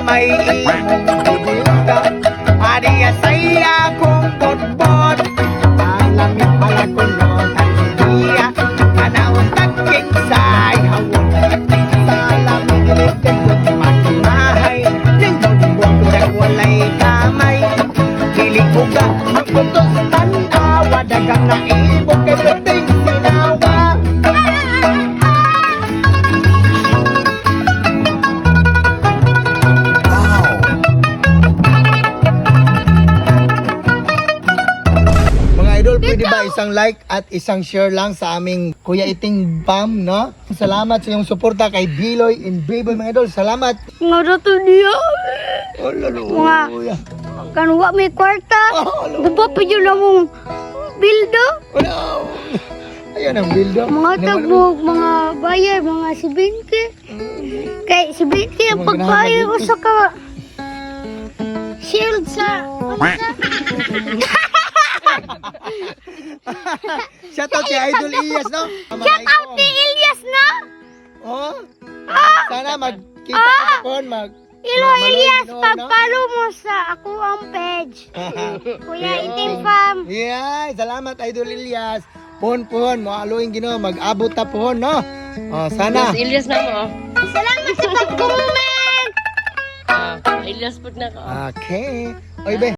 may imong bibingka. Ariya saya kong bot-bot. Alamit pala kulot at niya. Kanawang tagking say hawon. Salamit iligtag kong makimahay. Nang bot-bot kudak walay kamay. Kilig uga magputos tanawa. Dagang naibog kay puting sinawa. Pwede ba isang like at isang share lang sa aming Kuya Iting Bam, no? Salamat sa iyong suporta kay Biloy and Baby, mga idol. Salamat. Nga dato niya. Oh, lalo. Mga kanwa may kwarta. Diba pa yun ang mong bildo? Wala. Ayun ang bildo. Mga tagmog, mga bayar, mga sibinti. Kay sibinti ang pagbayar ko sa ka shield sa... Shout out kay Idol Ilyas, no? Shout out kay Ilyas, no? Oh? Sana magkita ka po, Hello Ilyas, pag-follow mo sa ako ang page. Kuya Iting Fam. Yeah, salamat Idol Ilyas. Pohon, mo aloing Ginoo, mag-abot ta pohon, no? Oh, sana. Ilyas na mo. Salamat sa pag-comment. Ilyas pag na ko. Okay. Oy, be.